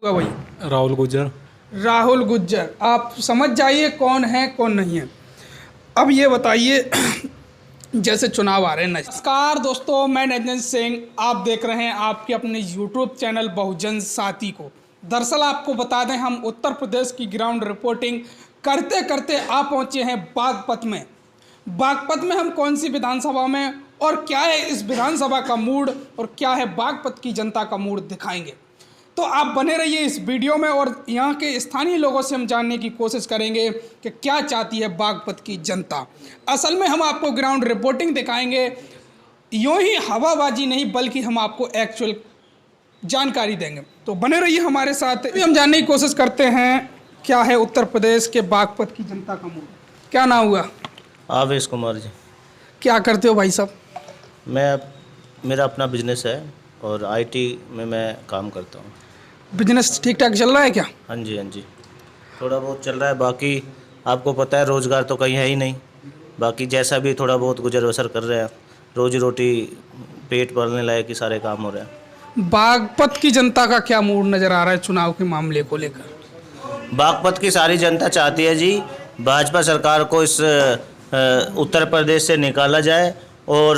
होगा भाई। राहुल गुज्जर। राहुल गुज्जर, आप समझ जाइए कौन है कौन नहीं है। अब ये बताइए जैसे चुनाव आ रहे हैं। नमस्कार दोस्तों, मैं निरंजन सिंह, आप देख रहे हैं आपके अपने यूट्यूब चैनल बहुजन साथी को। दरअसल आपको बता दें, हम उत्तर प्रदेश की ग्राउंड रिपोर्टिंग करते करते आ पहुंचे हैं बागपत में। बागपत में हम कौन सी विधानसभा में और क्या है इस विधानसभा का मूड और क्या है बागपत की जनता का मूड दिखाएंगे। तो आप बने रहिए इस वीडियो में और यहाँ के स्थानीय लोगों से हम जानने की कोशिश करेंगे कि क्या चाहती है बागपत की जनता। असल में हम आपको ग्राउंड रिपोर्टिंग दिखाएंगे, यूँ ही हवाबाजी नहीं बल्कि हम आपको एक्चुअल जानकारी देंगे। तो बने रहिए हमारे साथ। अभी हम जानने की कोशिश करते हैं क्या है उत्तर प्रदेश के बागपत की जनता का मूड। क्या नाम हुआ? आवेश कुमार जी। क्या करते हो भाई साहब? मेरा अपना बिजनेस है और आईटी में मैं काम करता हूँ। बिजनेस ठीक ठाक चल रहा है क्या? हाँ जी, हाँ जी, थोड़ा बहुत चल रहा है। बाकी आपको पता है रोज़गार तो कहीं है ही नहीं। बाकी जैसा भी थोड़ा बहुत गुजर बसर कर रहे हैं, रोजी रोटी पेट भरने लायक ही सारे काम हो रहे हैं। बागपत की जनता का क्या मूड नज़र आ रहा है चुनाव के मामले को लेकर? बागपत की सारी जनता चाहती है जी, भाजपा सरकार को इस उत्तर प्रदेश से निकाला जाए और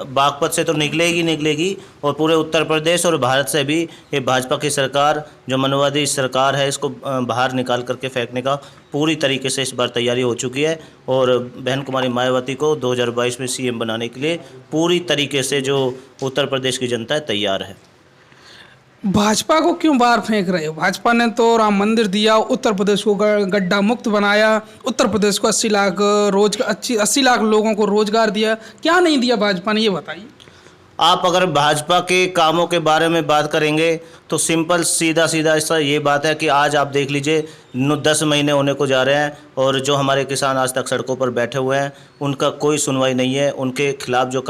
बागपत से तो निकलेगी और पूरे उत्तर प्रदेश और भारत से भी ये भाजपा की सरकार जो मनवादी सरकार है इसको बाहर निकाल करके फेंकने का पूरी तरीके से इस बार तैयारी हो चुकी है। और बहन कुमारी मायावती को 2022 में सीएम बनाने के लिए पूरी तरीके से जो उत्तर प्रदेश की जनता है तैयार है। भाजपा को क्यों बाहर फेंक रहे हो? भाजपा ने तो राम मंदिर दिया, उत्तर प्रदेश को गड्ढा मुक्त बनाया, उत्तर प्रदेश को 80 लाख लोगों को रोजगार दिया। क्या नहीं दिया भाजपा ने, ये बताइए। आप अगर भाजपा के कामों के बारे में बात करेंगे तो सिंपल सीधा ऐसा ये बात है कि आज आप देख लीजिए 10 महीने होने को जा रहे हैं और जो हमारे किसान आज तक सड़कों पर बैठे हुए हैं उनका कोई सुनवाई नहीं है। उनके खिलाफ जो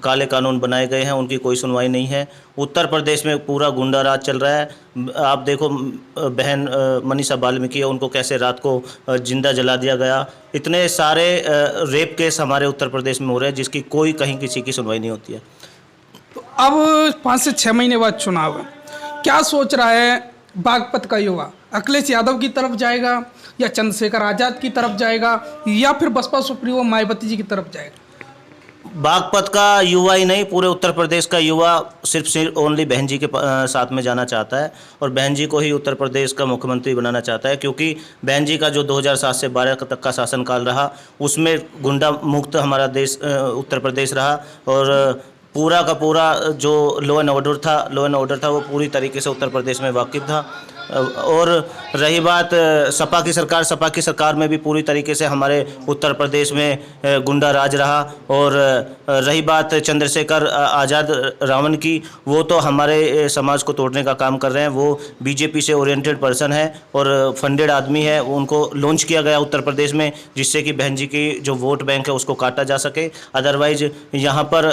काले कानून बनाए गए हैं उनकी कोई सुनवाई नहीं है। उत्तर प्रदेश में पूरा गुंडा राज चल रहा है। आप देखो बहन मनीषा वाल्मीकि है, उनको कैसे रात को जिंदा जला दिया गया। इतने सारे रेप केस हमारे उत्तर प्रदेश में हो रहे हैं जिसकी कोई कहीं किसी की सुनवाई नहीं होती है। तो अब 5 से 6 महीने बाद चुनाव है, क्या सोच रहा है बागपत का युवा? अखिलेश यादव की तरफ जाएगा या चंद्रशेखर आजाद की तरफ जाएगा या फिर बसपा सुप्रीमो मायावती जी की तरफ जाएगा? बागपत का युवा ही नहीं, पूरे उत्तर प्रदेश का युवा सिर्फ ओनली बहन जी के साथ में जाना चाहता है और बहन जी को ही उत्तर प्रदेश का मुख्यमंत्री बनाना चाहता है। क्योंकि बहन जी का जो 2007 से 12 तक का शासनकाल रहा उसमें गुंडा मुक्त हमारा देश उत्तर प्रदेश रहा और पूरा का पूरा जो लॉ एंड ऑर्डर था वो पूरी तरीके से उत्तर प्रदेश में वाकिफ था। और रही बात सपा की सरकार में भी पूरी तरीके से हमारे उत्तर प्रदेश में गुंडा राज रहा। और रही बात चंद्रशेखर आज़ाद रावण की, वो तो हमारे समाज को तोड़ने का काम कर रहे हैं। वो बीजेपी से ओरिएंटेड पर्सन है और फंडेड आदमी है। उनको लॉन्च किया गया उत्तर प्रदेश में जिससे कि बहन जी की जो वोट बैंक है उसको काटा जा सके। अदरवाइज यहाँ पर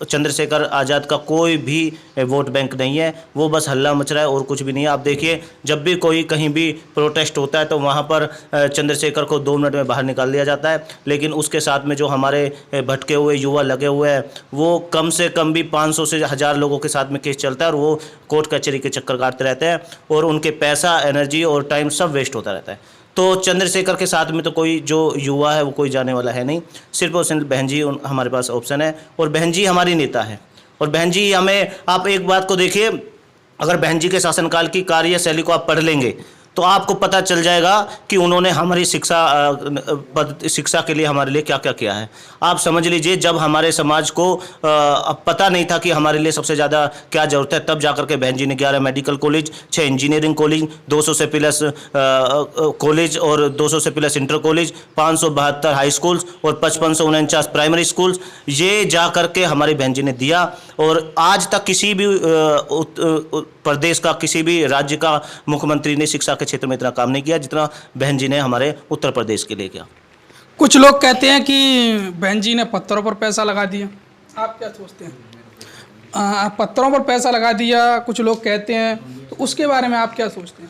चंद्रशेखर आज़ाद का कोई भी वोट बैंक नहीं है, वो बस हल्ला मच रहा है और कुछ भी नहीं है। आप देखिए जब भी कोई कहीं भी प्रोटेस्ट होता है तो वहाँ पर चंद्रशेखर को 2 मिनट में बाहर निकाल दिया जाता है, लेकिन उसके साथ में जो हमारे भटके हुए युवा लगे हुए हैं वो कम से कम भी 500 से 1000 लोगों के साथ में केस चलता है और वो कोर्ट कचहरी के चक्कर काटते रहते हैं और उनके पैसा, एनर्जी और टाइम सब वेस्ट होता रहता है। तो चंद्रशेखर के साथ में तो कोई जो युवा है वो कोई जाने वाला है नहीं। सिर्फ और सिर्फ बहन जी हमारे पास ऑप्शन है और बहन जी हमारी नेता है। और बहन जी हमें, आप एक बात को देखिए, अगर बहन जी के शासनकाल की कार्यशैली को आप पढ़ लेंगे तो आपको पता चल जाएगा कि उन्होंने हमारी शिक्षा के लिए हमारे लिए क्या क्या किया है। आप समझ लीजिए जब हमारे समाज को पता नहीं था कि हमारे लिए सबसे ज़्यादा क्या ज़रूरत है, तब जाकर के बहन जी ने 11 मेडिकल कॉलेज, 6 इंजीनियरिंग कॉलेज, 200 से प्लस कॉलेज और 200 से plus inter college, 572 high schools और 5549 प्राइमरी स्कूल्स, ये जा करके हमारी बहन जी ने दिया। और आज तक किसी भी प्रदेश का, किसी भी राज्य का मुख्यमंत्री ने शिक्षा के क्षेत्र में इतना काम नहीं किया जितना बहन जी ने हमारे उत्तर प्रदेश के लिए किया। कुछ लोग कहते हैं कि बहन जी ने पत्थरों पर पैसा लगा दिया, आप क्या सोचते हैं? पत्थरों पर पैसा लगा दिया कुछ लोग कहते हैं, तो उसके बारे में आप क्या सोचते हैं?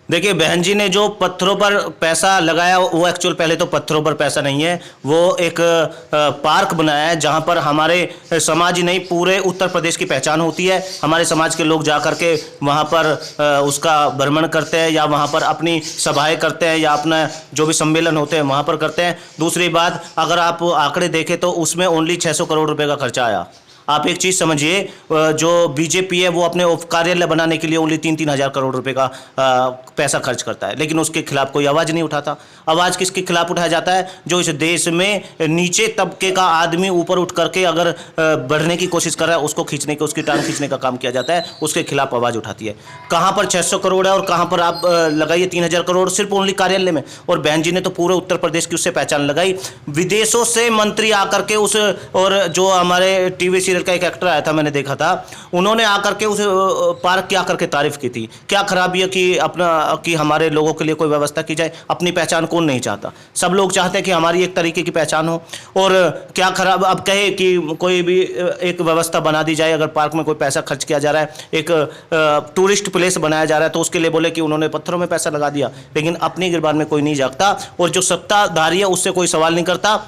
देखिए, बहन जी ने जो पत्थरों पर पैसा लगाया वो एक्चुअल पहले तो पत्थरों पर पैसा नहीं है, वो एक पार्क बनाया है जहां पर हमारे समाज ही नहीं पूरे उत्तर प्रदेश की पहचान होती है। हमारे समाज के लोग जा कर के वहां पर उसका भ्रमण करते हैं या वहां पर अपनी सभाएं करते हैं या अपना जो भी सम्मेलन होते हैं वहां पर करते हैं। दूसरी बात, अगर आप आंकड़े देखें तो उसमें ओनली 600 करोड़ रुपए का खर्चा आया। आप एक चीज़ समझिए, जो बीजेपी है वो अपने कार्यालय बनाने के लिए ओनली 3-3 हज़ार करोड़ रुपए का पैसा खर्च करता है, लेकिन उसके खिलाफ कोई आवाज़ नहीं उठाता। आवाज़ किसके खिलाफ उठाया जाता है? जो इस देश में नीचे तबके का आदमी ऊपर उठ करके अगर बढ़ने की कोशिश कर रहा है उसको खींचने के, उसकी टांग खींचने का काम किया जाता है, उसके खिलाफ आवाज़ उठाती है। कहाँ पर 600 करोड़ है और कहाँ पर आप लगाइए 3,000 करोड़ सिर्फ ओनली कार्यालय में। और बहन जी ने तो पूरे उत्तर प्रदेश की उससे पहचान लगाई। विदेशों से मंत्री आकर के उस, और जो हमारे टीवी सीरियल का एक एक्टर आया था, मैंने देखा था, उन्होंने आकर के उस पार्क की आकर के तारीफ की थी। क्या खराबी है कि हमारे लोगों के लिए कोई व्यवस्था की जाए? अपनी पहचान कौन नहीं चाहता? सब लोग चाहते हैं कि हमारी एक तरीके की पहचान हो। और क्या खराब, अब कहे कि कोई भी एक व्यवस्था बना दी जाए, अगर पार्क में कोई पैसा खर्च किया जा रहा है, एक टूरिस्ट प्लेस बनाया जा रहा है, तो उसके लिए बोले कि उन्होंने पत्थरों में पैसा लगा दिया। लेकिन अपनी गिरबान में कोई नहीं जागता, और जो सत्ताधारी है उससे कोई सवाल नहीं करता,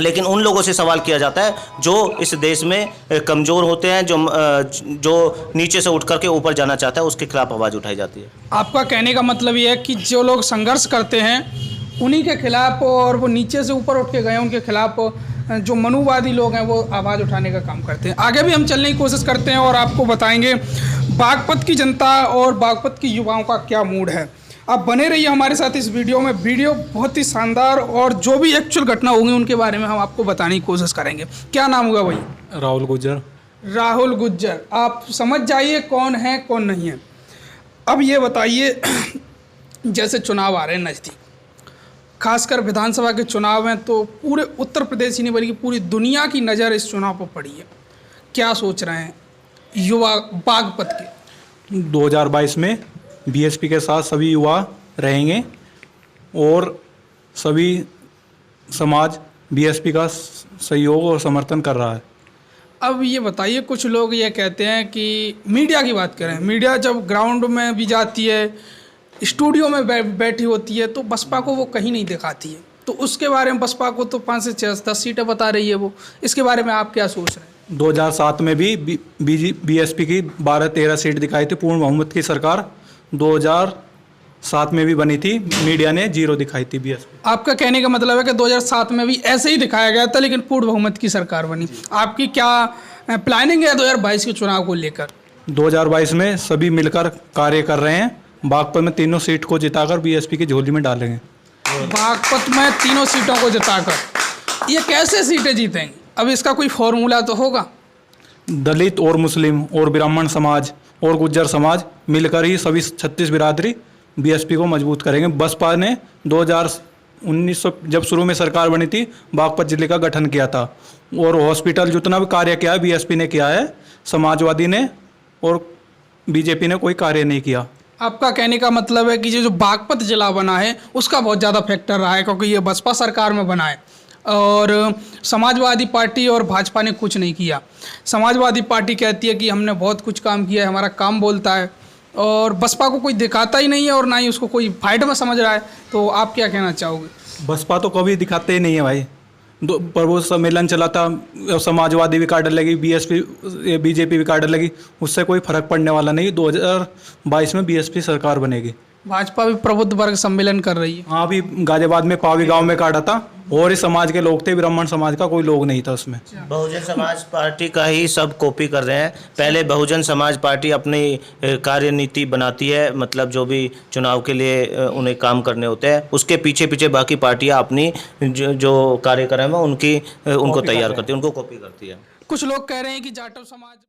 लेकिन उन लोगों से सवाल किया जाता है जो इस देश में कमज़ोर होते हैं, जो नीचे से उठ करके ऊपर जाना चाहता है, उसके खिलाफ आवाज़ उठाई जाती है। आपका कहने का मतलब ये है कि जो लोग संघर्ष करते हैं उन्हीं के खिलाफ, और वो नीचे से ऊपर उठ के गए उनके खिलाफ जो मनुवादी लोग हैं वो आवाज़ उठाने का काम करते हैं। आगे भी हम चलने की कोशिश करते हैं और आपको बताएंगे बागपत की जनता और बागपत की युवाओं का क्या मूड है। आप बने रहिए हमारे साथ इस वीडियो में। वीडियो बहुत ही शानदार, और जो भी एक्चुअल घटना होगी उनके बारे में हम आपको बताने की कोशिश करेंगे। क्या नाम होगा भाई? राहुल गुज्जर। राहुल गुज्जर, आप समझ जाइए कौन है कौन नहीं है। अब ये बताइए, जैसे चुनाव आ रहे हैं नज़दीक, खासकर विधानसभा के चुनाव हैं, तो पूरे उत्तर प्रदेश ही नहीं बल्कि पूरी दुनिया की नज़र इस चुनाव पर पड़ी है। क्या सोच रहे हैं युवा बागपत के? 2022 में बीएसपी के साथ सभी युवा रहेंगे और सभी समाज बीएसपी का सहयोग और समर्थन कर रहा है। अब ये बताइए, कुछ लोग ये कहते हैं कि मीडिया की बात करें, मीडिया जब ग्राउंड में भी जाती है, स्टूडियो में बैठी होती है, तो बसपा को वो कहीं नहीं दिखाती है। तो उसके बारे में बसपा को तो 5 से 10 सीटें बता रही है वो, इसके बारे में आप क्या सोच रहे हैं? 2007 में भी बीएसपी की 12-13 सीट दिखाई थी, पूर्ण बहुमत की सरकार 2007 में भी बनी थी, मीडिया ने 0 दिखाई थी बीएसपी। आपका कहने का मतलब है कि 2007 में भी ऐसे ही दिखाया गया था, लेकिन पूर्ण बहुमत की सरकार बनी। आपकी क्या प्लानिंग है 2022 के चुनाव को लेकर? 2022 में सभी मिलकर कार्य कर रहे हैं। बागपत में तीनों सीट को जिताकर बीएसपी की झोली में डालेंगे। बागपत में तीनों सीटों को जिताकर ये कैसे सीटें जीतेंगे? अब इसका कोई फॉर्मूला तो होगा। दलित और मुस्लिम और ब्राह्मण समाज और गुज्जर समाज मिलकर ही सभी 36 बिरादरी बीएसपी को मजबूत करेंगे। बसपा ने 2019 जब शुरू में सरकार बनी थी, बागपत जिले का गठन किया था, और हॉस्पिटल जितना भी कार्य किया है बीएसपी ने किया है, समाजवादी ने और बीजेपी ने कोई कार्य नहीं किया। आपका कहने का मतलब है कि जो बागपत जिला बना है उसका बहुत ज़्यादा फैक्टर रहा है, क्योंकि ये बसपा सरकार में बना है और समाजवादी पार्टी और भाजपा ने कुछ नहीं किया। समाजवादी पार्टी कहती है कि हमने बहुत कुछ काम किया है, हमारा काम बोलता है, और बसपा को कोई दिखाता ही नहीं है और ना ही उसको कोई फाइट में समझ रहा है। तो आप क्या कहना चाहोगे? बसपा तो कभी दिखाते ही नहीं है भाई। प्रभु सम्मेलन चला था, समाजवादी भी कार्ड लगी, बीजेपी भी कार्ड लगी, उससे कोई फर्क पड़ने वाला नहीं। 2022 में बीएसपी सरकार बनेगी। भाजपा भी प्रबुद्ध वर्ग सम्मेलन कर रही है। हाँ, अभी गाजियाबाद में पावी गांव में काटा था, और इस समाज के लोग थे, ब्राह्मण समाज का कोई लोग नहीं था उसमें। बहुजन समाज पार्टी का ही सब कॉपी कर रहे हैं। पहले बहुजन समाज पार्टी अपनी कार्यनीति बनाती है, मतलब जो भी चुनाव के लिए उन्हें काम करने होते हैं, उसके पीछे पीछे बाकी पार्टियां अपनी जो कार्यक्रम है उनको तैयार करती है, उनको कॉपी करती है। कुछ लोग कह रहे हैं कि जाटव समाज